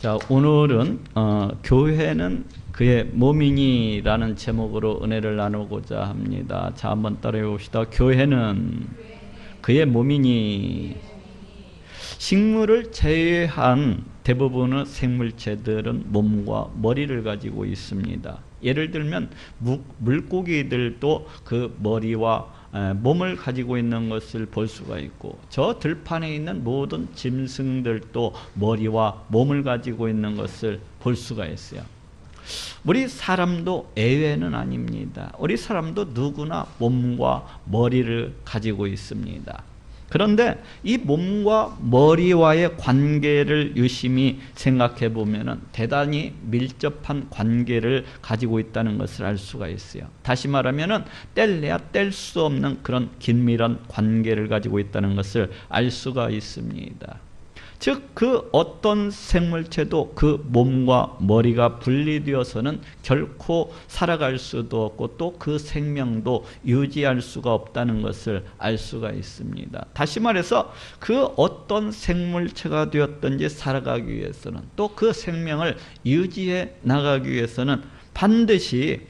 자, 오늘은 교회는 그의 몸이니라는 제목으로 은혜를 나누고자 합니다. 자, 한번 따라해 봅시다. 교회는 그의 몸이니. 식물을 제외한 대부분의 생물체들은 몸과 머리를 가지고 있습니다. 예를 들면 물고기들도 그 머리와 몸을 가지고 있는 것을 볼 수가 있고, 저 들판에 있는 모든 짐승들도 머리와 몸을 가지고 있는 것을 볼 수가 있어요. 우리 사람도 예외는 아닙니다. 우리 사람도 누구나 몸과 머리를 가지고 있습니다. 그런데 이 몸과 머리와의 관계를 유심히 생각해 보면 대단히 밀접한 관계를 가지고 있다는 것을 알 수가 있어요. 다시 말하면 뗄래야 뗄 수 없는 그런 긴밀한 관계를 가지고 있다는 것을 알 수가 있습니다. 즉, 그 어떤 생물체도 그 몸과 머리가 분리되어서는 결코 살아갈 수도 없고 또 그 생명도 유지할 수가 없다는 것을 알 수가 있습니다. 다시 말해서 그 어떤 생물체가 되었든지 살아가기 위해서는 또 그 생명을 유지해 나가기 위해서는 반드시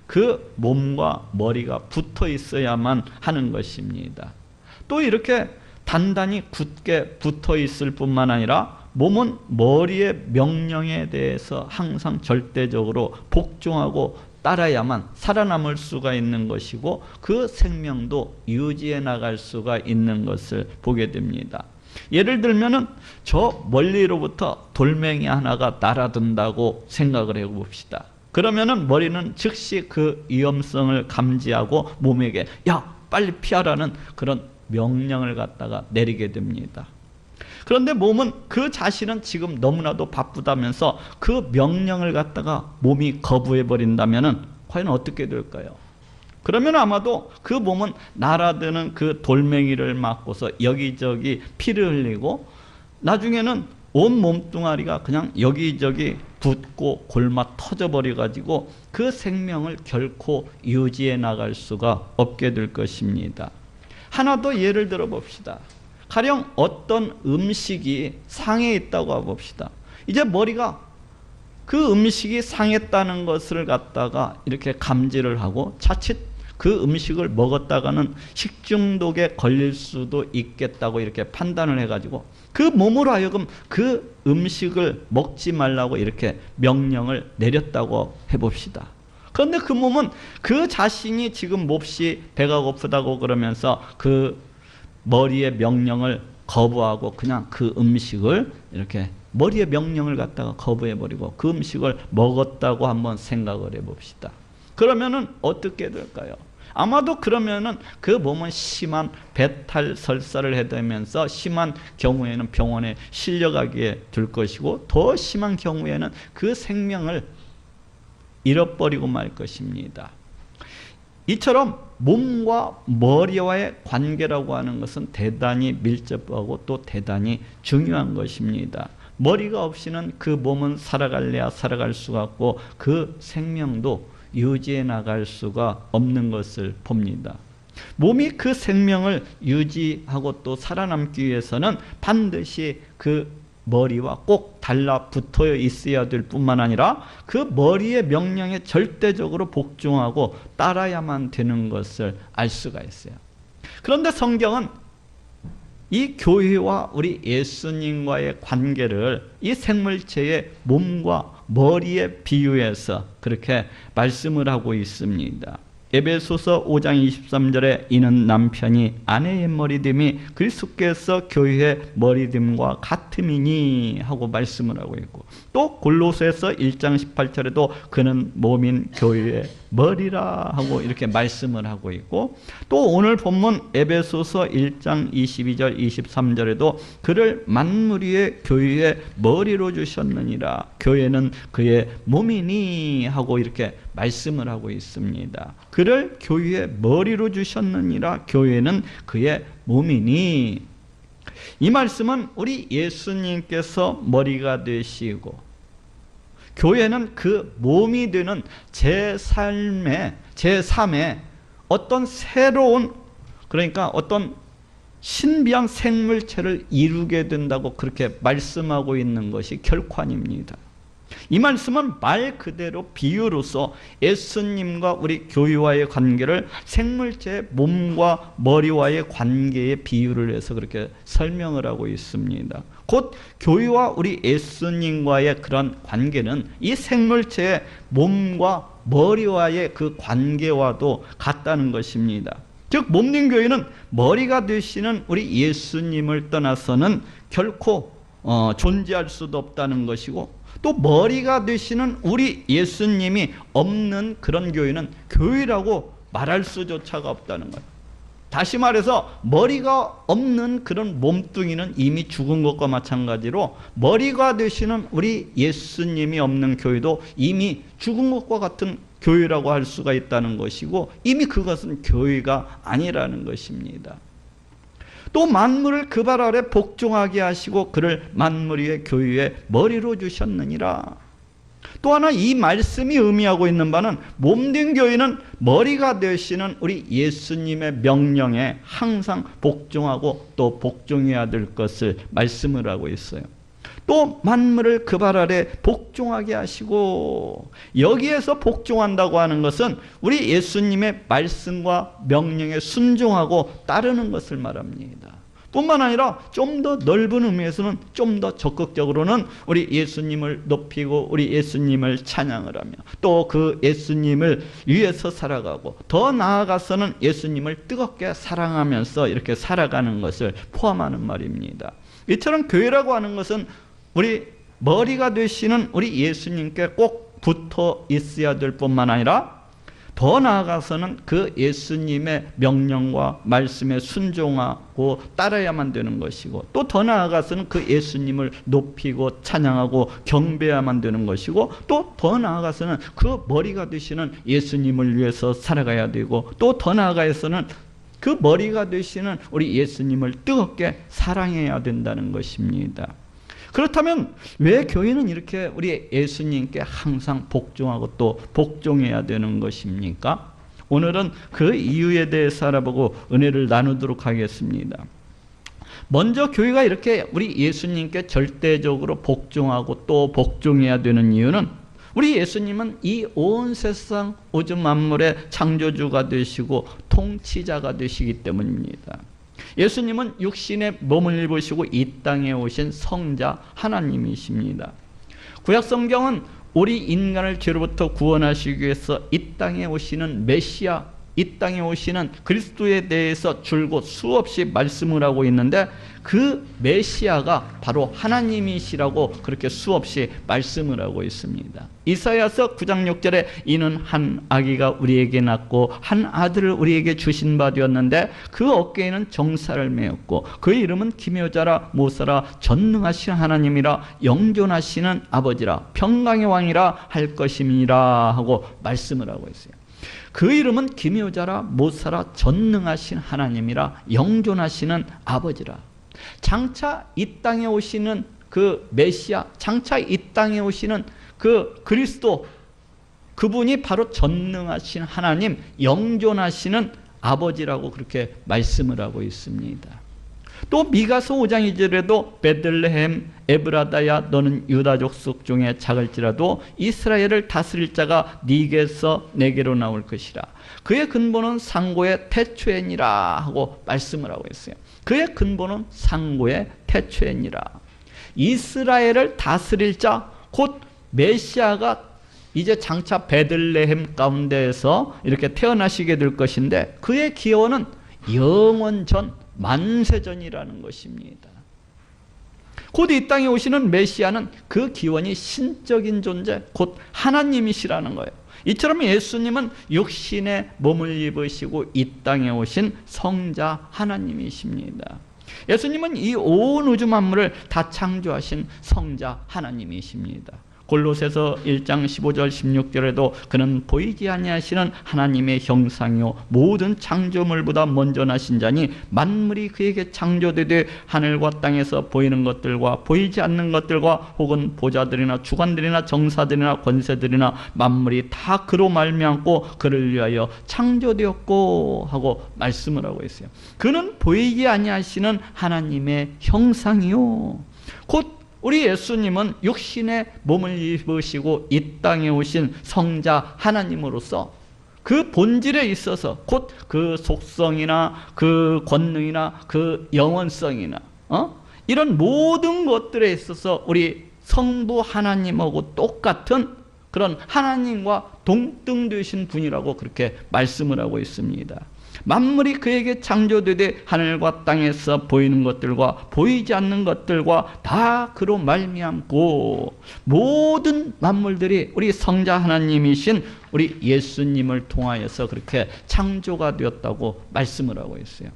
그 몸과 머리가 붙어 있어야만 하는 것입니다. 또 이렇게 단단히 굳게 붙어 있을 뿐만 아니라 몸은 머리의 명령에 대해서 항상 절대적으로 복종하고 따라야만 살아남을 수가 있는 것이고 그 생명도 유지해 나갈 수가 있는 것을 보게 됩니다. 예를 들면은 저 멀리로부터 돌멩이 하나가 날아든다고 생각을 해봅시다. 그러면은 머리는 즉시 그 위험성을 감지하고 몸에게 야, 빨리 피하라는 그런 명령을 갖다가 내리게 됩니다. 그런데 몸은 그 자신은 지금 너무나도 바쁘다면서 그 명령을 갖다가 몸이 거부해 버린다면은 과연 어떻게 될까요? 그러면 아마도 그 몸은 날아드는 그 돌멩이를 맞고서 여기저기 피를 흘리고 나중에는 온 몸뚱아리가 그냥 여기저기 붓고 골마 터져버려 가지고 그 생명을 결코 유지해 나갈 수가 없게 될 것입니다. 하나 더 예를 들어 봅시다. 가령 어떤 음식이 상해 있다고 봅시다. 이제 머리가 그 음식이 상했다는 것을 갖다가 이렇게 감지를 하고 자칫 그 음식을 먹었다가는 식중독에 걸릴 수도 있겠다고 이렇게 판단을 해가지고 그 몸으로 하여금 그 음식을 먹지 말라고 이렇게 명령을 내렸다고 해봅시다. 그런데 그 몸은 그 자신이 지금 몹시 배가 고프다고 그러면서 그 머리의 명령을 거부하고 그냥 그 음식을 이렇게 머리의 명령을 갖다가 거부해버리고 그 음식을 먹었다고 한번 생각을 해봅시다. 그러면은 어떻게 될까요? 아마도 그러면은 그 몸은 심한 배탈 설사를 해대면서 심한 경우에는 병원에 실려가게 될 것이고 더 심한 경우에는 그 생명을 잃어버리고 말 것입니다. 이처럼 몸과 머리와의 관계라고 하는 것은 대단히 밀접하고 또 대단히 중요한 것입니다. 머리가 없이는 그 몸은 살아갈래야 살아갈 수가 없고 그 생명도 유지해 나갈 수가 없는 것을 봅니다. 몸이 그 생명을 유지하고 또 살아남기 위해서는 반드시 그 머리와 꼭 달라붙어 있어야 될 뿐만 아니라 그 머리의 명령에 절대적으로 복종하고 따라야만 되는 것을 알 수가 있어요. 그런데 성경은 이 교회와 우리 예수님과의 관계를 이 생물체의 몸과 머리에 비유해서 그렇게 말씀을 하고 있습니다. 에베소서 5장 23절에 이는 남편이 아내의 머리됨이 그리스도께서 교회의 머리됨과 같음이니 하고 말씀을 하고 있고, 또 골로새서 1장 18절에도 그는 몸인 교회의 머리라 하고 이렇게 말씀을 하고 있고, 또 오늘 본문 에베소서 1장 22절 23절에도 그를 만물 위의 교회의 머리로 주셨느니라, 교회는 그의 몸이니 하고 이렇게 말씀을 하고 있습니다. 그를 교회의 머리로 주셨느니라, 교회는 그의 몸이니. 이 말씀은 우리 예수님께서 머리가 되시고 교회는 그 몸이 되는 제3의 어떤 새로운, 그러니까 어떤 신비한 생물체를 이루게 된다고 그렇게 말씀하고 있는 것이 결코 아닙니다. 이 말씀은 말 그대로 비유로서 예수님과 우리 교회와의 관계를 생물체의 몸과 머리와의 관계에 비유를 해서 그렇게 설명을 하고 있습니다. 곧 교회와 우리 예수님과의 그런 관계는 이 생물체의 몸과 머리와의 그 관계와도 같다는 것입니다. 즉 몸된 교회는 머리가 되시는 우리 예수님을 떠나서는 결코 존재할 수도 없다는 것이고, 또 머리가 되시는 우리 예수님이 없는 그런 교회는 교회라고 말할 수조차가 없다는 거예요. 다시 말해서 머리가 없는 그런 몸뚱이는 이미 죽은 것과 마찬가지로 머리가 되시는 우리 예수님이 없는 교회도 이미 죽은 것과 같은 교회라고 할 수가 있다는 것이고, 이미 그것은 교회가 아니라는 것입니다. 또 만물을 그 발 아래 복종하게 하시고 그를 만물 위의 교회의 머리로 주셨느니라. 또 하나 이 말씀이 의미하고 있는 바는 몸된 교회는 머리가 되시는 우리 예수님의 명령에 항상 복종하고 또 복종해야 될 것을 말씀을 하고 있어요. 또 만물을 그 발 아래 복종하게 하시고, 여기에서 복종한다고 하는 것은 우리 예수님의 말씀과 명령에 순종하고 따르는 것을 말합니다. 뿐만 아니라 좀 더 넓은 의미에서는 좀 더 적극적으로는 우리 예수님을 높이고 우리 예수님을 찬양을 하며 또 그 예수님을 위해서 살아가고, 더 나아가서는 예수님을 뜨겁게 사랑하면서 이렇게 살아가는 것을 포함하는 말입니다. 이처럼 교회라고 하는 것은 우리 머리가 되시는 우리 예수님께 꼭 붙어 있어야 될 뿐만 아니라 더 나아가서는 그 예수님의 명령과 말씀에 순종하고 따라야만 되는 것이고, 또 더 나아가서는 그 예수님을 높이고 찬양하고 경배해야만 되는 것이고, 또 더 나아가서는 그 머리가 되시는 예수님을 위해서 살아가야 되고, 또 더 나아가서는 그 머리가 되시는 우리 예수님을 뜨겁게 사랑해야 된다는 것입니다. 그렇다면 왜 교회는 이렇게 우리 예수님께 항상 복종하고 또 복종해야 되는 것입니까? 오늘은 그 이유에 대해서 알아보고 은혜를 나누도록 하겠습니다. 먼저 교회가 이렇게 우리 예수님께 절대적으로 복종하고 또 복종해야 되는 이유는, 우리 예수님은 이 온 세상 우주 만물의 창조주가 되시고 통치자가 되시기 때문입니다. 예수님은 육신의 몸을 입으시고 이 땅에 오신 성자 하나님이십니다. 구약성경은 우리 인간을 죄로부터 구원하시기 위해서 이 땅에 오시는 메시아, 이 땅에 오시는 그리스도에 대해서 줄곧 수없이 말씀을 하고 있는데, 그 메시아가 바로 하나님이시라고 그렇게 수없이 말씀을 하고 있습니다. 이사야서 9장 6절에 이는 한 아기가 우리에게 낳고 한 아들을 우리에게 주신 바 되었는데 그 어깨에는 정사를 메었고 그의 이름은 기묘자라 모사라 전능하신 하나님이라 영존하시는 아버지라 평강의 왕이라 할 것임이라 하고 말씀을 하고 있어요. 그 이름은 기묘자라 모사라 전능하신 하나님이라 영존하시는 아버지라. 장차 이 땅에 오시는 그 메시아, 장차 이 땅에 오시는 그 그리스도, 그분이 바로 전능하신 하나님, 영존하시는 아버지라고 그렇게 말씀을 하고 있습니다. 또 미가서 5장 2절에도 베들레헴 에브라다야 너는 유다 족속 중에 작을지라도 이스라엘을 다스릴 자가 네게서 내게로 나올 것이라. 그의 근본은 상고의 태초에니라 하고 말씀을 하고 있어요. 그의 근본은 상고의 태초에니라. 이스라엘을 다스릴 자, 곧 메시아가 이제 장차 베들레헴 가운데에서 이렇게 태어나시게 될 것인데, 그의 기원은 영원전 만세전이라는 것입니다. 곧 이 땅에 오시는 메시아는 그 기원이 신적인 존재, 곧 하나님이시라는 거예요. 이처럼 예수님은 육신의 몸을 입으시고 이 땅에 오신 성자 하나님이십니다. 예수님은 이 온 우주 만물을 다 창조하신 성자 하나님이십니다. 골로새서 1장 15절 16절에도 그는 보이지 아니하시는 하나님의 형상이요 모든 창조물보다 먼저 나신 자니 만물이 그에게 창조되되 하늘과 땅에서 보이는 것들과 보이지 않는 것들과 혹은 보좌들이나 주관들이나 정사들이나 권세들이나 만물이 다 그로 말미암고 그를 위하여 창조되었고 하고 말씀을 하고 있어요. 그는 보이지 아니하시는 하나님의 형상이요 곧 우리 예수님은 육신의 몸을 입으시고 이 땅에 오신 성자 하나님으로서 그 본질에 있어서 곧 그 속성이나 그 권능이나 그 영원성이나 이런 모든 것들에 있어서 우리 성부 하나님하고 똑같은 그런 하나님과 동등되신 분이라고 그렇게 말씀을 하고 있습니다. 만물이 그에게 창조되되 하늘과 땅에서 보이는 것들과 보이지 않는 것들과 다 그로 말미암고 모든 만물들이 우리 성자 하나님이신 우리 예수님을 통하여서 그렇게 창조가 되었다고 말씀을 하고 있어요.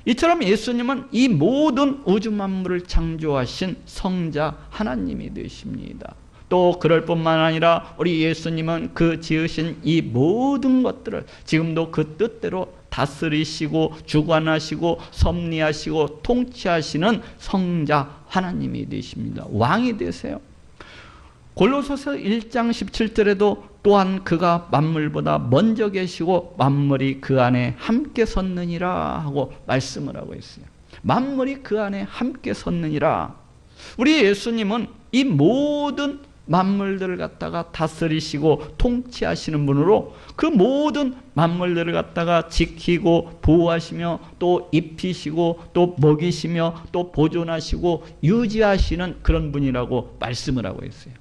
이처럼 예수님은 이 모든 우주 만물을 창조하신 성자 하나님이 되십니다. 또 그럴 뿐만 아니라 우리 예수님은 그 지으신 이 모든 것들을 지금도 그 뜻대로 다스리시고 주관하시고 섭리하시고 통치하시는 성자 하나님이 되십니다. 왕이 되세요. 골로새서 1장 17절에도 또한 그가 만물보다 먼저 계시고 만물이 그 안에 함께 섰느니라 하고 말씀을 하고 있어요. 만물이 그 안에 함께 섰느니라. 우리 예수님은 이 모든 만물들을 갖다가 다스리시고 통치하시는 분으로 그 모든 만물들을 갖다가 지키고 보호하시며 또 입히시고 또 먹이시며 또 보존하시고 유지하시는 그런 분이라고 말씀을 하고 있어요.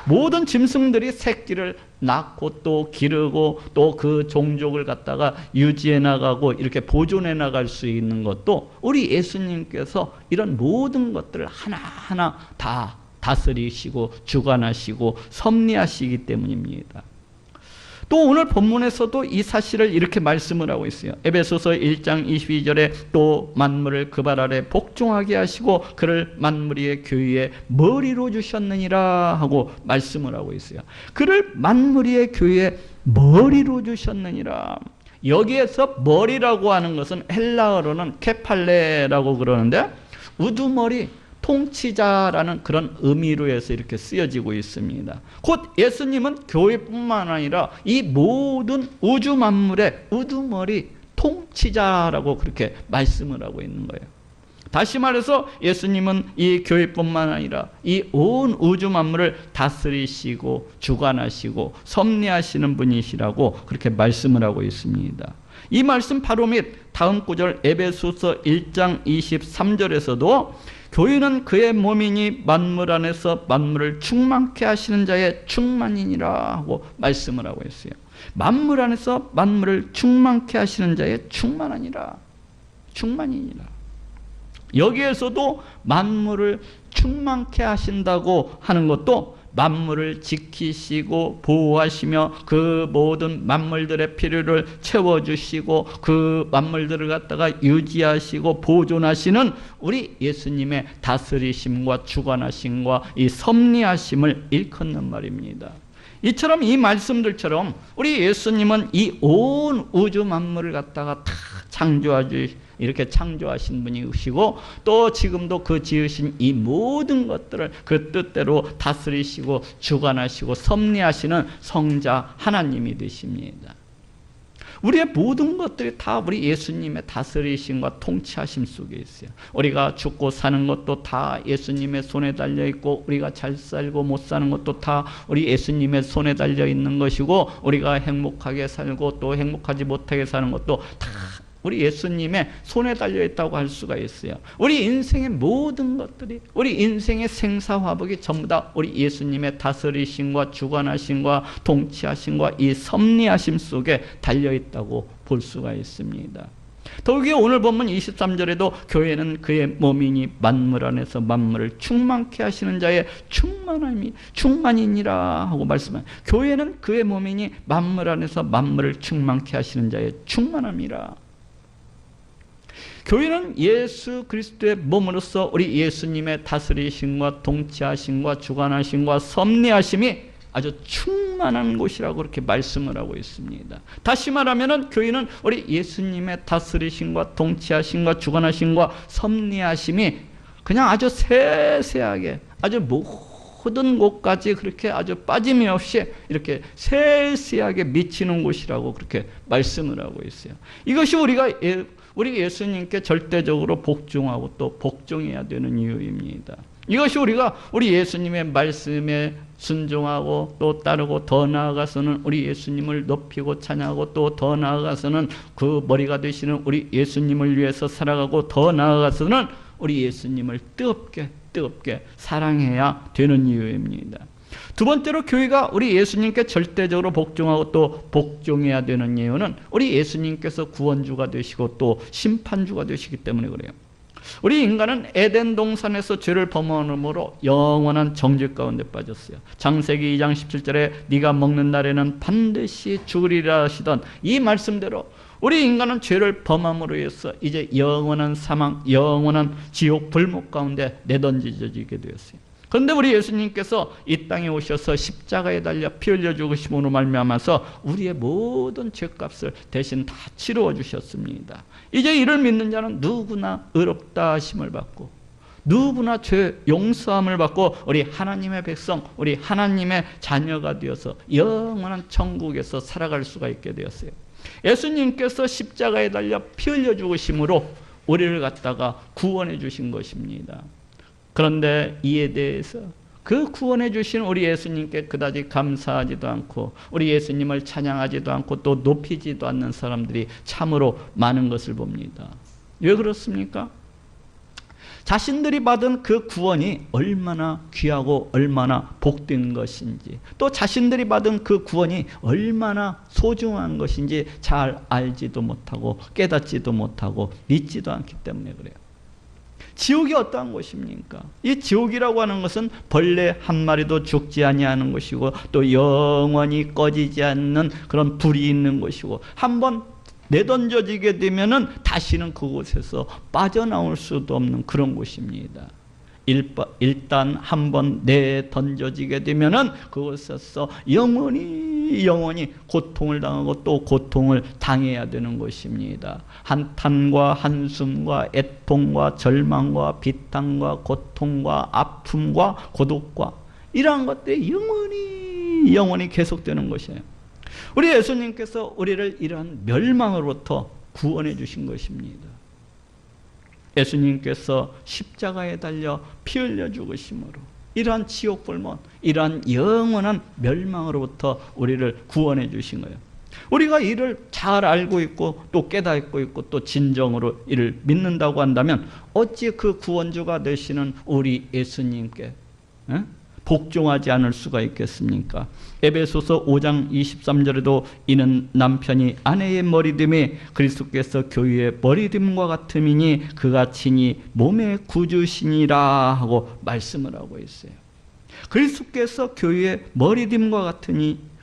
모든 짐승들이 새끼를 낳고 또 기르고 또 그 종족을 갖다가 유지해 나가고 이렇게 보존해 나갈 수 있는 것도 우리 예수님께서 이런 모든 것들을 하나하나 다 다스리시고 주관하시고 섭리하시기 때문입니다. 또 오늘 본문에서도 이 사실을 이렇게 말씀을 하고 있어요. 에베소서 1장 22절에 또 만물을 그 발 아래 복종하게 하시고 그를 만물의 교회의 머리로 주셨느니라 하고 말씀을 하고 있어요. 그를 만물의 교회의 머리로 주셨느니라. 여기에서 머리라고 하는 것은 헬라어로는 케팔레라고 그러는데 우두머리 통치자라는 그런 의미로 해서 이렇게 쓰여지고 있습니다. 곧 예수님은 교회뿐만 아니라 이 모든 우주 만물의 우두머리 통치자라고 그렇게 말씀을 하고 있는 거예요. 다시 말해서 예수님은 이 교회뿐만 아니라 이 온 우주 만물을 다스리시고 주관하시고 섭리하시는 분이시라고 그렇게 말씀을 하고 있습니다. 이 말씀 바로 및 다음 구절 에베소서 1장 23절에서도 교회는 그의 몸이니 만물 안에서 만물을 충만케 하시는 자의 충만이니라 하고 말씀을 하고 있어요. 만물 안에서 만물을 충만케 하시는 자의 충만하니라. 충만이니라. 여기에서도 만물을 충만케 하신다고 하는 것도 만물을 지키시고 보호하시며 그 모든 만물들의 필요를 채워주시고 그 만물들을 갖다가 유지하시고 보존하시는 우리 예수님의 다스리심과 주관하심과 이 섭리하심을 일컫는 말입니다. 이처럼 이 말씀들처럼 우리 예수님은 이 온 우주 만물을 갖다가 다 이렇게 창조하신 분이시고 또 지금도 그 지으신 이 모든 것들을 그 뜻대로 다스리시고 주관하시고 섭리하시는 성자 하나님이 되십니다. 우리의 모든 것들이 다 우리 예수님의 다스리심과 통치하심 속에 있어요. 우리가 죽고 사는 것도 다 예수님의 손에 달려 있고 우리가 잘 살고 못 사는 것도 다 우리 예수님의 손에 달려 있는 것이고 우리가 행복하게 살고 또 행복하지 못하게 사는 것도 다 우리 예수님의 손에 달려있다고 할 수가 있어요. 우리 인생의 모든 것들이 우리 인생의 생사화복이 전부 다 우리 예수님의 다스리심과 주관하심과 통치하심과 이 섭리하심 속에 달려있다고 볼 수가 있습니다. 더욱이 오늘 본문 23절에도 교회는 그의 몸이니 만물 안에서 만물을 충만케 하시는 자의 충만이니라 하고 말씀합니다. 교회는 그의 몸이니 만물 안에서 만물을 충만케 하시는 자의 충만함이라. 교회는 예수 그리스도의 몸으로서 우리 예수님의 다스리심과 통치하심과 주관하심과 섭리하심이 아주 충만한 곳이라고 그렇게 말씀을 하고 있습니다. 다시 말하면 교회는 우리 예수님의 다스리심과 통치하심과 주관하심과 섭리하심이 그냥 아주 세세하게 아주 모든 곳까지 그렇게 아주 빠짐없이 이렇게 세세하게 미치는 곳이라고 그렇게 말씀을 하고 있어요. 이것이 우리 예수님께 절대적으로 복종하고 또 복종해야 되는 이유입니다. 이것이 우리 예수님의 말씀에 순종하고 또 따르고 더 나아가서는 우리 예수님을 높이고 찬양하고 또 더 나아가서는 그 머리가 되시는 우리 예수님을 위해서 살아가고 더 나아가서는 우리 예수님을 뜨겁게 사랑해야 되는 이유입니다. 두 번째로 교회가 우리 예수님께 절대적으로 복종하고 또 복종해야 되는 이유는 우리 예수님께서 구원주가 되시고 또 심판주가 되시기 때문에 그래요. 우리 인간은 에덴 동산에서 죄를 범함으로 영원한 정죄 가운데 빠졌어요. 창세기 2장 17절에 네가 먹는 날에는 반드시 죽으리라 하시던 이 말씀대로 우리 인간은 죄를 범함으로 해서 이제 영원한 사망, 영원한 지옥 불목 가운데 내던져지게 되었어요. 그런데 우리 예수님께서 이 땅에 오셔서 십자가에 달려 피 흘려 죽으심으로 말미암아서 우리의 모든 죄값을 대신 다 치루어 주셨습니다. 이제 이를 믿는 자는 누구나 의롭다 하심을 받고 누구나 죄 용서함을 받고 우리 하나님의 백성, 우리 하나님의 자녀가 되어서 영원한 천국에서 살아갈 수가 있게 되었어요. 예수님께서 십자가에 달려 피 흘려 죽으심으로 우리를 갖다가 구원해 주신 것입니다. 그런데 이에 대해서 그 구원해 주신 우리 예수님께 그다지 감사하지도 않고 우리 예수님을 찬양하지도 않고 또 높이지도 않는 사람들이 참으로 많은 것을 봅니다. 왜 그렇습니까? 자신들이 받은 그 구원이 얼마나 귀하고 얼마나 복된 것인지 또 자신들이 받은 그 구원이 얼마나 소중한 것인지 잘 알지도 못하고 깨닫지도 못하고 믿지도 않기 때문에 그래요. 지옥이 어떠한 곳입니까? 이 지옥이라고 하는 것은 벌레 한 마리도 죽지 아니하는 것이고 또 영원히 꺼지지 않는 그런 불이 있는 것이고 한번 내던져지게 되면은 다시는 그곳에서 빠져나올 수도 없는 그런 곳입니다. 일단 한번 내던져지게 되면은 그곳에서 영원히 고통을 당하고 또 고통을 당해야 되는 것입니다. 한탄과 한숨과 애통과 절망과 비탄과 고통과 아픔과 고독과 이러한 것들이 영원히 계속되는 것이에요. 우리 예수님께서 우리를 이러한 멸망으로부터 구원해 주신 것입니다. 예수님께서 십자가에 달려 피 흘려 죽으심으로 이러한 지옥불문, 이러한 영원한 멸망으로부터 우리를 구원해 주신 거예요. 우리가 이를 잘 알고 있고 또 깨닫고 있고 또 진정으로 이를 믿는다고 한다면 어찌 그 구원주가 되시는 우리 예수님께 복종하지 않을 수가 있겠습니까? 에베소서 5장 23절에도 이는 남편이 아내의 머리됨이 그리스도께서 교회의 머리됨과 같음이니 그가 친히 몸의 구주시니라 하고 말씀을 하고 있어요. 그리스도께서 교회의 머리됨과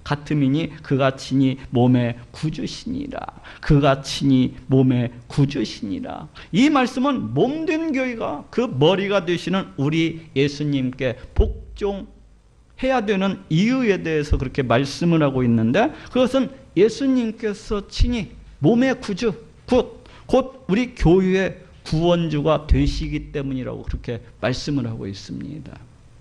같음이니 그가 친히 몸의 구주시니라. 그가 친히 몸의 구주시니라. 이 말씀은 몸된 교회가 그 머리가 되시는 우리 예수님께 복종해야 되는 이유에 대해서 그렇게 말씀을 하고 있는데 그것은 예수님께서 친히 몸의 구주 곧 우리 교회의 구원주가 되시기 때문이라고 그렇게 말씀을 하고 있습니다.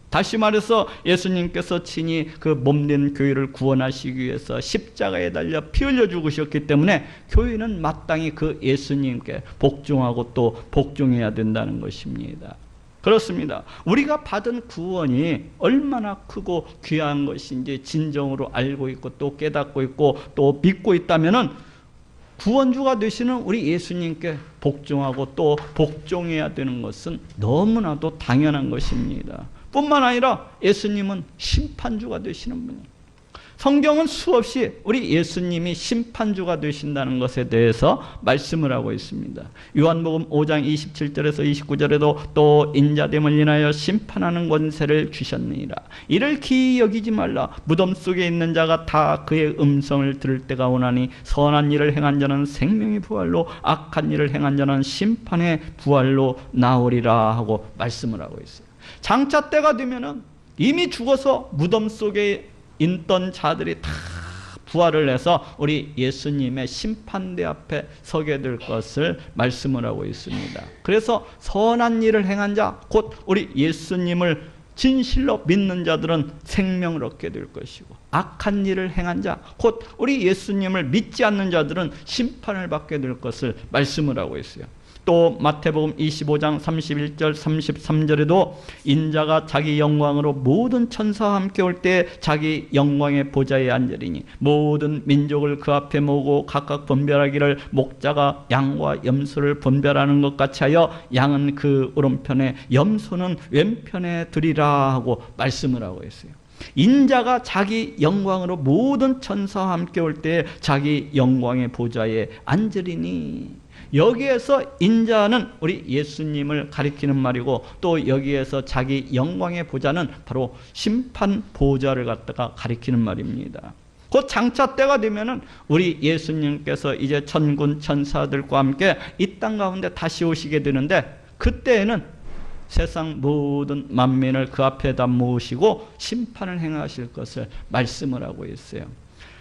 다시 말해서 예수님께서 친히 그 몸된 교회를 구원하시기 위해서 십자가에 달려 피 흘려 죽으셨기 때문에 교회는 마땅히 그 예수님께 복종하고 또 복종해야 된다는 것입니다. 그렇습니다. 우리가 받은 구원이 얼마나 크고 귀한 것인지 진정으로 알고 있고 또 깨닫고 있고 또 믿고 있다면은 구원주가 되시는 우리 예수님께 복종하고 또 복종해야 되는 것은 너무나도 당연한 것입니다. 뿐만 아니라 예수님은 심판주가 되시는 분이에요. 성경은 수없이 우리 예수님이 심판주가 되신다는 것에 대해서 말씀을 하고 있습니다. 요한복음 5장 27절에서 29절에도 또 인자됨을 인하여 심판하는 권세를 주셨느니라. 이를 기이 여기지 말라. 무덤 속에 있는 자가 다 그의 음성을 들을 때가 오나니 선한 일을 행한 자는 생명의 부활로 악한 일을 행한 자는 심판의 부활로 나오리라 하고 말씀을 하고 있어요. 장차 때가 되면은 이미 죽어서 무덤 속에 있던 자들이 다 부활을 해서 우리 예수님의 심판대 앞에 서게 될 것을 말씀을 하고 있습니다. 그래서 선한 일을 행한 자, 곧 우리 예수님을 진실로 믿는 자들은 생명을 얻게 될 것이고, 악한 일을 행한 자, 곧 우리 예수님을 믿지 않는 자들은 심판을 받게 될 것을 말씀을 하고 있어요. 또 마태복음 25장 31절 33절에도 인자가 자기 영광으로 모든 천사와 함께 올 때 자기 영광의 보좌에 앉으리니 모든 민족을 그 앞에 모으고 각각 분별하기를 목자가 양과 염소를 분별하는 것 같이 하여 양은 그 오른편에 염소는 왼편에 두리라 하고 말씀을 하고 있어요. 인자가 자기 영광으로 모든 천사와 함께 올 때 자기 영광의 보좌에 앉으리니, 여기에서 인자는 우리 예수님을 가리키는 말이고, 또 여기에서 자기 영광의 보좌는 바로 심판 보좌를 갖다가 가리키는 말입니다. 곧 장차 때가 되면은 우리 예수님께서 이제 천군 천사들과 함께 이 땅 가운데 다시 오시게 되는데, 그때에는 세상 모든 만민을 그 앞에다 모으시고 심판을 행하실 것을 말씀을 하고 있어요.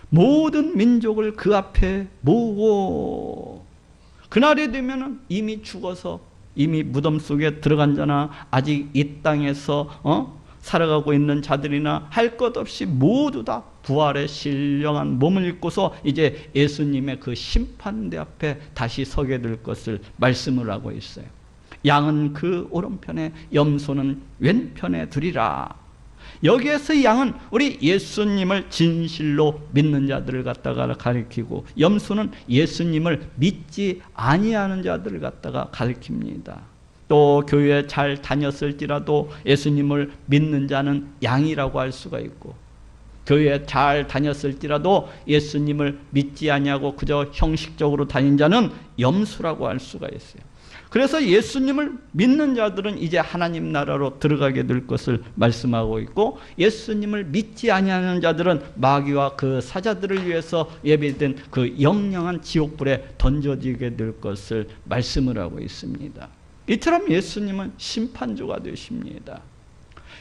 모든 민족을 그 앞에 모으고, 그날이 되면은 이미 죽어서 이미 무덤 속에 들어간 자나 아직 이 땅에서 살아가고 있는 자들이나 할 것 없이 모두 다 부활의 신령한 몸을 입고서 이제 예수님의 그 심판대 앞에 다시 서게 될 것을 말씀을 하고 있어요. 양은 그 오른편에 염소는 왼편에 두리라. 여기에서 양은 우리 예수님을 진실로 믿는 자들을 갖다가 가리키고, 염소는 예수님을 믿지 아니하는 자들을 갖다가 가리킵니다. 또 교회에 잘 다녔을지라도 예수님을 믿는 자는 양이라고 할 수가 있고, 교회에 잘 다녔을지라도 예수님을 믿지 아니하고 그저 형식적으로 다닌 자는 염소라고 할 수가 있어요. 그래서 예수님을 믿는 자들은 이제 하나님 나라로 들어가게 될 것을 말씀하고 있고, 예수님을 믿지 아니하는 자들은 마귀와 그 사자들을 위해서 예비된 그 영영한 지옥불에 던져지게 될 것을 말씀을 하고 있습니다. 이처럼 예수님은 심판주가 되십니다.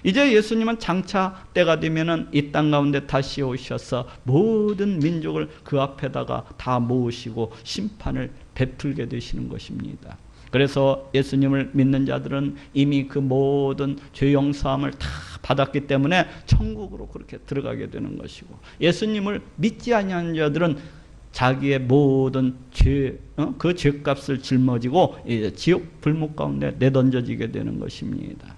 이제 예수님은 장차 때가 되면은 이 땅 가운데 다시 오셔서 모든 민족을 그 앞에다가 다 모으시고 심판을 베풀게 되시는 것입니다. 그래서 예수님을 믿는 자들은 이미 그 모든 죄 용서함을 다 받았기 때문에 천국으로 그렇게 들어가게 되는 것이고, 예수님을 믿지 아니하는 자들은 자기의 모든 죄, 그 죄값을 짊어지고 이제 지옥 불목 가운데 내던져지게 되는 것입니다.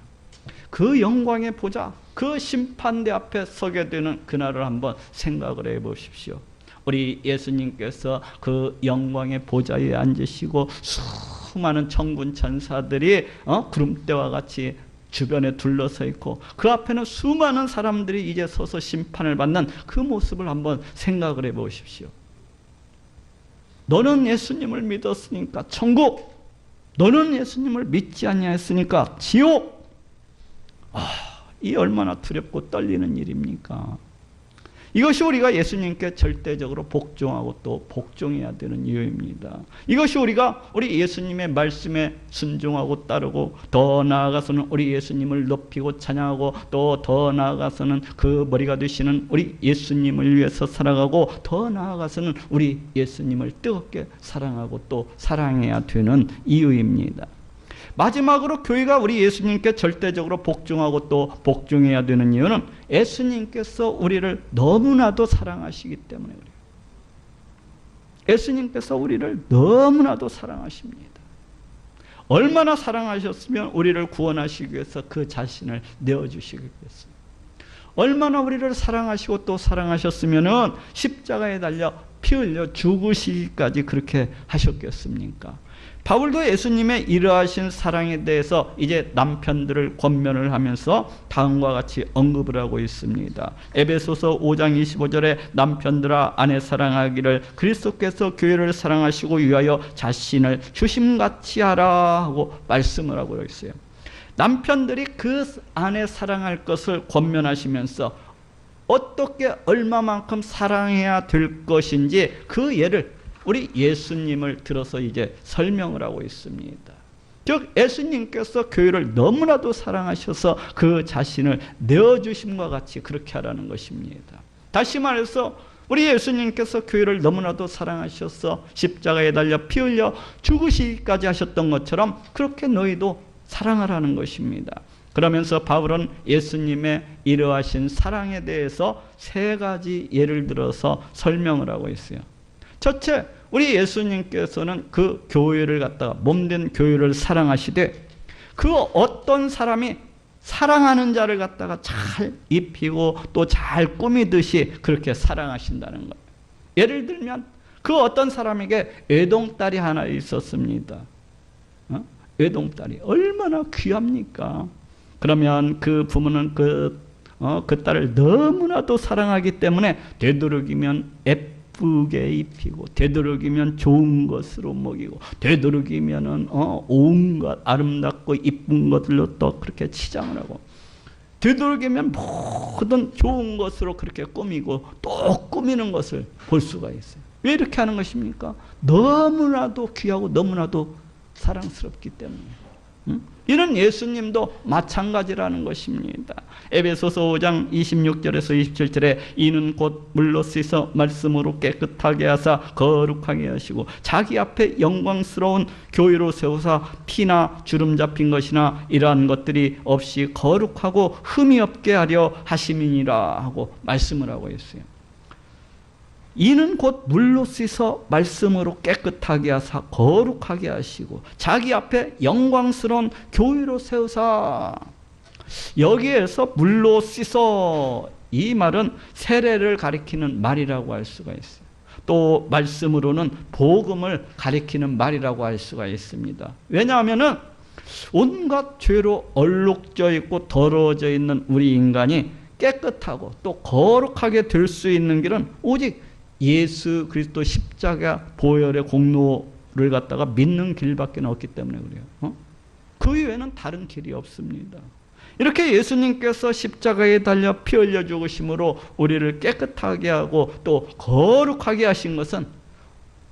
그 영광의 보좌, 그 심판대 앞에 서게 되는 그날을 한번 생각을 해 보십시오. 우리 예수님께서 그 영광의 보좌에 앉으시고 수많은 천군 천사들이 구름대와 같이 주변에 둘러서 있고, 그 앞에는 수많은 사람들이 이제 서서 심판을 받는 그 모습을 한번 생각을 해 보십시오. 너는 예수님을 믿었으니까 천국, 너는 예수님을 믿지 아니하였으니까 지옥. 이 얼마나 두렵고 떨리는 일입니까? 이것이 우리가 예수님께 절대적으로 복종하고 또 복종해야 되는 이유입니다. 이것이 우리가 우리 예수님의 말씀에 순종하고 따르고, 더 나아가서는 우리 예수님을 높이고 찬양하고, 또 더 나아가서는 그 머리가 되시는 우리 예수님을 위해서 살아가고, 더 나아가서는 우리 예수님을 뜨겁게 사랑하고 또 사랑해야 되는 이유입니다. 마지막으로 교회가 우리 예수님께 절대적으로 복종하고 또 복종해야 되는 이유는 예수님께서 우리를 너무나도 사랑하시기 때문에 그래요. 예수님께서 우리를 너무나도 사랑하십니다. 얼마나 사랑하셨으면 우리를 구원하시기 위해서 그 자신을 내어주시겠습니까? 얼마나 우리를 사랑하시고 또 사랑하셨으면 십자가에 달려 피 흘려 죽으시기까지 그렇게 하셨겠습니까? 바울도 예수님의 이러하신 사랑에 대해서 이제 남편들을 권면을 하면서 다음과 같이 언급을 하고 있습니다. 에베소서 5장 25절에 남편들아 아내 사랑하기를 그리스도께서 교회를 사랑하시고 위하여 자신을 주심같이 하라 하고 말씀을 하고 있어요. 남편들이 그 아내 사랑할 것을 권면하시면서 어떻게 얼마만큼 사랑해야 될 것인지 그 예를 우리 예수님을 들어서 이제 설명을 하고 있습니다. 즉 예수님께서 교회를 너무나도 사랑하셔서 그 자신을 내어주심과 같이 그렇게 하라는 것입니다. 다시 말해서 우리 예수님께서 교회를 너무나도 사랑하셔서 십자가에 달려 피 흘려 죽으시기까지 하셨던 것처럼 그렇게 너희도 사랑하라는 것입니다. 그러면서 바울은 예수님의 이러하신 사랑에 대해서 세 가지 예를 들어서 설명을 하고 있어요. 첫째, 우리 예수님께서는 그 교회를 갖다가 몸된 교회를 사랑하시되 그 어떤 사람이 사랑하는 자를 갖다가 잘 입히고 또 잘 꾸미듯이 그렇게 사랑하신다는 거예요. 예를 들면 그 어떤 사람에게 외동딸이 하나 있었습니다. 외동딸이 얼마나 귀합니까? 그러면 그 부모는 그 딸을 너무나도 사랑하기 때문에 되도록이면 예쁘게 입히고 되도록이면 좋은 것으로 먹이고 되도록이면은 온갖 아름답고 이쁜 것들로 또 그렇게 치장을 하고 되도록이면 모든 좋은 것으로 그렇게 꾸미고 또 꾸미는 것을 볼 수가 있어요. 왜 이렇게 하는 것입니까? 너무나도 귀하고 너무나도 사랑스럽기 때문에. 이는 예수님도 마찬가지라는 것입니다. 에베소서 5장 26절에서 27절에 이는 곧 물로 씻어 말씀으로 깨끗하게 하사 거룩하게 하시고 자기 앞에 영광스러운 교회로 세우사 피나 주름 잡힌 것이나 이러한 것들이 없이 거룩하고 흠이 없게 하려 하심이니라 하고 말씀을 하고 있어요. 이는 곧 물로 씻어 말씀으로 깨끗하게 하사 거룩하게 하시고 자기 앞에 영광스러운 교회로 세우사. 여기에서 물로 씻어 이 말은 세례를 가리키는 말이라고 할 수가 있어요. 또 말씀으로는 복음을 가리키는 말이라고 할 수가 있습니다. 왜냐하면은 온갖 죄로 얼룩져 있고 더러워져 있는 우리 인간이 깨끗하고 또 거룩하게 될 수 있는 길은 오직 예수 그리스도 십자가 보혈의 공로를 갖다가 믿는 길밖에 없기 때문에 그래요. 그 이외에는 다른 길이 없습니다. 이렇게 예수님께서 십자가에 달려 피 흘려 죽으심으로 우리를 깨끗하게 하고 또 거룩하게 하신 것은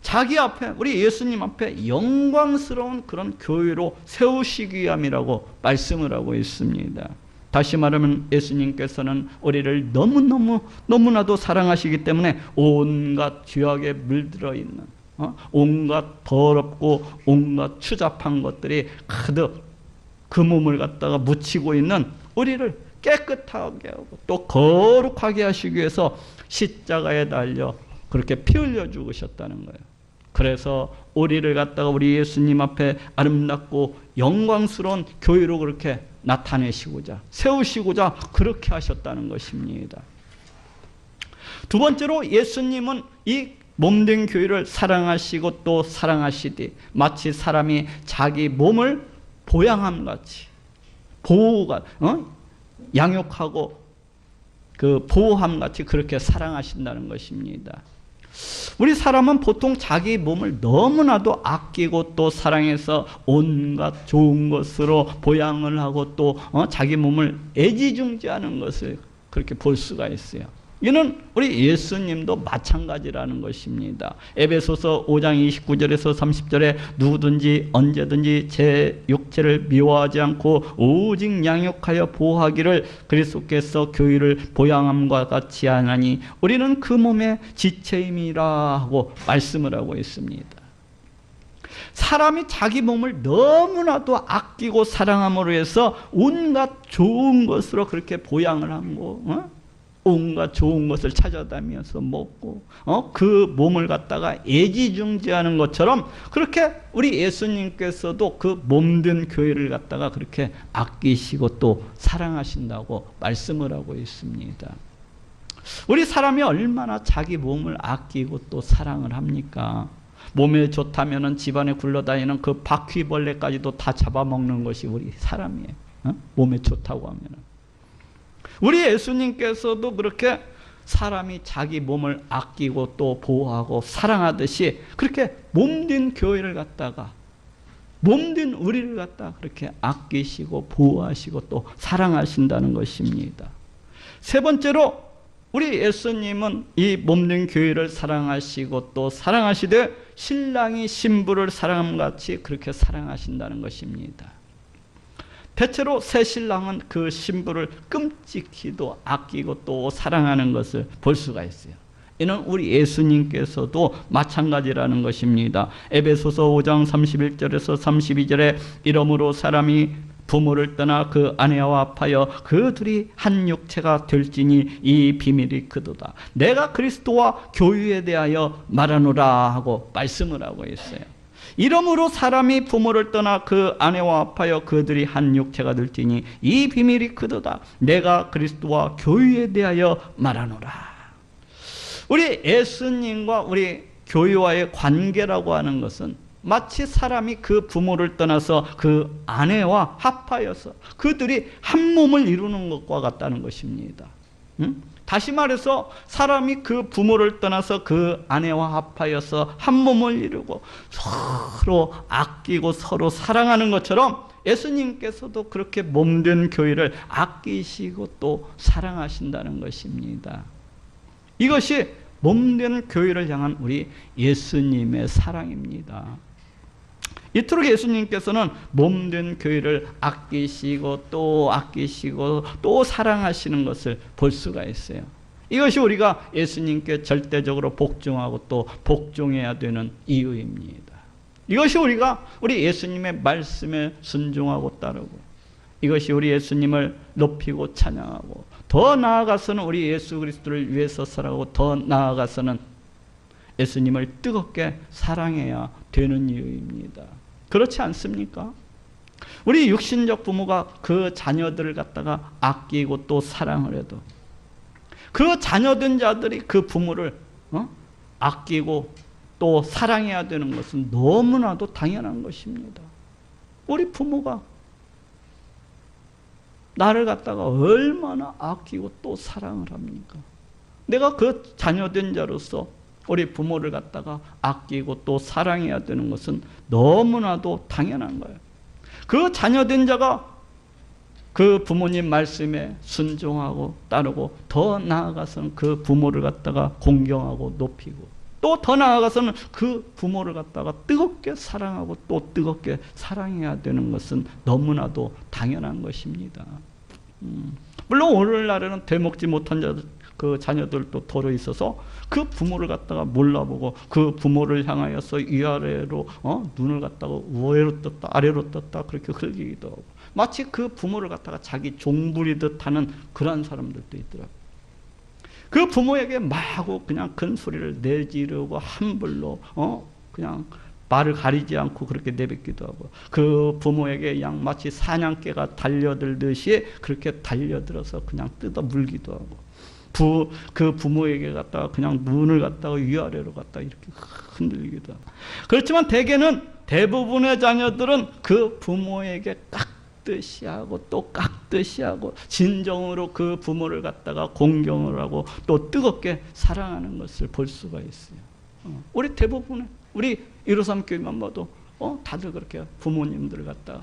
자기 앞에 우리 예수님 앞에 영광스러운 그런 교회로 세우시기 위함이라고 말씀을 하고 있습니다. 다시 말하면 예수님께서는 우리를 너무나도 사랑하시기 때문에 온갖 죄악에 물들어 있는 온갖 더럽고 온갖 추잡한 것들이 가득 그 몸을 갖다가 묻히고 있는 우리를 깨끗하게 하고 또 거룩하게 하시기 위해서 십자가에 달려 그렇게 피 흘려 죽으셨다는 거예요. 그래서 우리를 갖다가 우리 예수님 앞에 아름답고 영광스러운 교회로 그렇게 나타내시고자 세우시고자 그렇게 하셨다는 것입니다. 두 번째로 예수님은 이 몸된 교회를 사랑하시고 또 사랑하시되 마치 사람이 자기 몸을 보양함같이 보호가 양육하고 그 보호함같이 그렇게 사랑하신다는 것입니다. 우리 사람은 보통 자기 몸을 너무나도 아끼고 또 사랑해서 온갖 좋은 것으로 보양을 하고 또 자기 몸을 애지중지하는 것을 그렇게 볼 수가 있어요. 이는 우리 예수님도 마찬가지라는 것입니다. 에베소서 5장 29절에서 30절에 누구든지 언제든지 제 육체를 미워하지 않고 오직 양육하여 보호하기를 그리스도께서 교회를 보양함과 같이 하나니 우리는 그 몸의 지체임이라 하고 말씀을 하고 있습니다. 사람이 자기 몸을 너무나도 아끼고 사랑함으로 해서 온갖 좋은 것으로 그렇게 보양을 하고 온갖 좋은 것을 찾아다니면서 먹고 그 몸을 갖다가 애지중지하는 것처럼 그렇게 우리 예수님께서도 그 몸된 교회를 갖다가 그렇게 아끼시고 또 사랑하신다고 말씀을 하고 있습니다. 우리 사람이 얼마나 자기 몸을 아끼고 또 사랑을 합니까? 몸에 좋다면은 집안에 굴러다니는 그 바퀴벌레까지도 다 잡아먹는 것이 우리 사람이에요. 몸에 좋다고 하면은. 우리 예수님께서도 그렇게 사람이 자기 몸을 아끼고 또 보호하고 사랑하듯이 그렇게 몸된 교회를 갖다가, 몸된 우리를 갖다 그렇게 아끼시고 보호하시고 또 사랑하신다는 것입니다. 세 번째로 우리 예수님은 이 몸된 교회를 사랑하시고 또 사랑하시되 신랑이 신부를 사랑함같이 그렇게 사랑하신다는 것입니다. 대체로 새 신랑은 그 신부를 끔찍히도 아끼고 또 사랑하는 것을 볼 수가 있어요. 이는 우리 예수님께서도 마찬가지라는 것입니다. 에베소서 5장 31절에서 32절에 이러므로 사람이 부모를 떠나 그 아내와 합하여 그 둘이 한 육체가 될지니 이 비밀이 그도다. 내가 그리스도와 교회에 대하여 말하노라 하고 말씀을 하고 있어요. 이러므로 사람이 부모를 떠나 그 아내와 합하여 그들이 한 육체가 될지니 이 비밀이 그도다. 내가 그리스도와 교회에 대하여 말하노라. 우리 예수님과 우리 교회와의 관계라고 하는 것은 마치 사람이 그 부모를 떠나서 그 아내와 합하여서 그들이 한 몸을 이루는 것과 같다는 것입니다. 다시 말해서 사람이 그 부모를 떠나서 그 아내와 합하여서 한 몸을 이루고 서로 아끼고 서로 사랑하는 것처럼 예수님께서도 그렇게 몸된 교회를 아끼시고 또 사랑하신다는 것입니다. 이것이 몸된 교회를 향한 우리 예수님의 사랑입니다. 이토록 예수님께서는 몸된 교회를 아끼시고 또 사랑하시는 것을 볼 수가 있어요. 이것이 우리가 예수님께 절대적으로 복종하고 또 복종해야 되는 이유입니다. 이것이 우리가 우리 예수님의 말씀에 순종하고 따르고, 이것이 우리 예수님을 높이고 찬양하고, 더 나아가서는 우리 예수 그리스도를 위해서 살아가고, 더 나아가서는 예수님을 뜨겁게 사랑해야 되는 이유입니다. 그렇지 않습니까? 우리 육신적 부모가 그 자녀들을 갖다가 아끼고 또 사랑을 해도 그 자녀된 자들이 그 부모를 아끼고 또 사랑해야 되는 것은 너무나도 당연한 것입니다. 우리 부모가 나를 갖다가 얼마나 아끼고 또 사랑을 합니까? 내가 그 자녀된 자로서 우리 부모를 갖다가 아끼고 또 사랑해야 되는 것은 너무나도 당연한 거예요. 그 자녀된 자가 그 부모님 말씀에 순종하고 따르고, 더 나아가서는 그 부모를 갖다가 공경하고 높이고, 또 더 나아가서는 그 부모를 갖다가 뜨겁게 사랑하고 또 뜨겁게 사랑해야 되는 것은 너무나도 당연한 것입니다. 물론 오늘날에는 되먹지 못한 자들, 그 자녀들도 더러 있어서 그 부모를 갖다가 몰라보고 그 부모를 향하여서 위아래로 눈을 갖다가 우회로 떴다 아래로 떴다 그렇게 흘리기도 하고, 마치 그 부모를 갖다가 자기 종부리듯 하는 그런 사람들도 있더라고요. 그 부모에게 마구 그냥 큰 소리를 내지르고 함불로 그냥 말을 가리지 않고 그렇게 내뱉기도 하고, 그 부모에게 마치 사냥개가 달려들듯이 그렇게 달려들어서 그냥 뜯어 물기도 하고, 그 부모에게 갖다가 그냥 눈을 갖다가 위아래로 갖다가 이렇게 흔들기도 하고. 그렇지만 대부분의 자녀들은 그 부모에게 깍듯이 하고 또 깍듯이 하고 진정으로 그 부모를 갖다가 공경을 하고 또 뜨겁게 사랑하는 것을 볼 수가 있어요. 우리 대부분의 우리 153 교회만 봐도 다들 그렇게 부모님들을 갖다가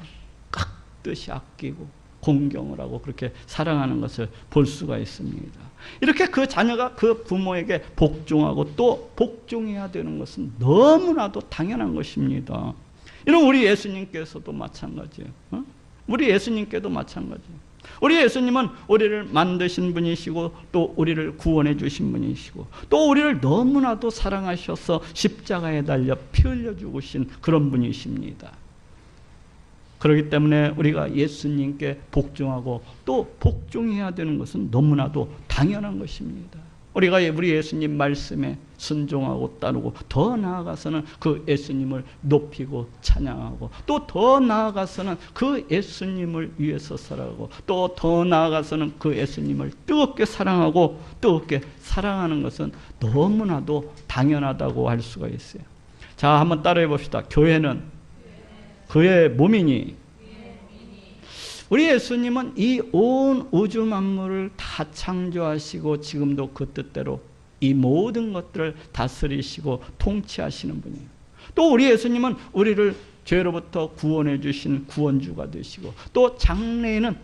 깍듯이 아끼고 공경을 하고 그렇게 사랑하는 것을 볼 수가 있습니다. 이렇게 그 자녀가 그 부모에게 복종하고 또 복종해야 되는 것은 너무나도 당연한 것입니다. 이런 우리 예수님께서도 마찬가지예요. 우리 예수님께도 마찬가지예요. 우리 예수님은 우리를 만드신 분이시고 또 우리를 구원해 주신 분이시고 또 우리를 너무나도 사랑하셔서 십자가에 달려 피 흘려 죽으신 그런 분이십니다. 그렇기 때문에 우리가 예수님께 복종하고 또 복종해야 되는 것은 너무나도 당연한 것입니다. 우리가 우리 예수님 말씀에 순종하고 따르고, 더 나아가서는 그 예수님을 높이고 찬양하고, 또 더 나아가서는 그 예수님을 위해서 살아가고, 또 더 나아가서는 그 예수님을 뜨겁게 사랑하고 뜨겁게 사랑하는 것은 너무나도 당연하다고 할 수가 있어요. 자, 한번 따라해 봅시다. 교회는 그의 몸이니. 우리 예수님은 이 온 우주 만물을 다 창조하시고 지금도 그 뜻대로 이 모든 것들을 다스리시고 통치하시는 분이에요. 또 우리 예수님은 우리를 죄로부터 구원해 주신 구원주가 되시고, 또 장래에는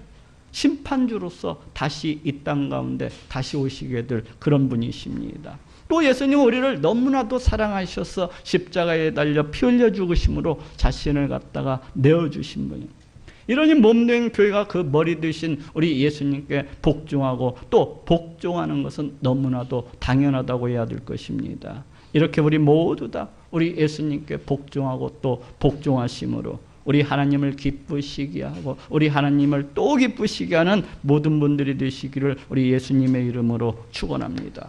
심판주로서 다시 이 땅 가운데 다시 오시게 될 그런 분이십니다. 또 예수님은 우리를 너무나도 사랑하셔서 십자가에 달려 피 흘려 죽으심으로 자신을 갖다가 내어주신 분이에요. 이러니 몸된 교회가 그 머리 되신 우리 예수님께 복종하고 또 복종하는 것은 너무나도 당연하다고 해야 될 것입니다. 이렇게 우리 모두 다 우리 예수님께 복종하고 또 복종하심으로 우리 하나님을 기쁘시게 하고 우리 하나님을 또 기쁘시게 하는 모든 분들이 되시기를 우리 예수님의 이름으로 축원합니다.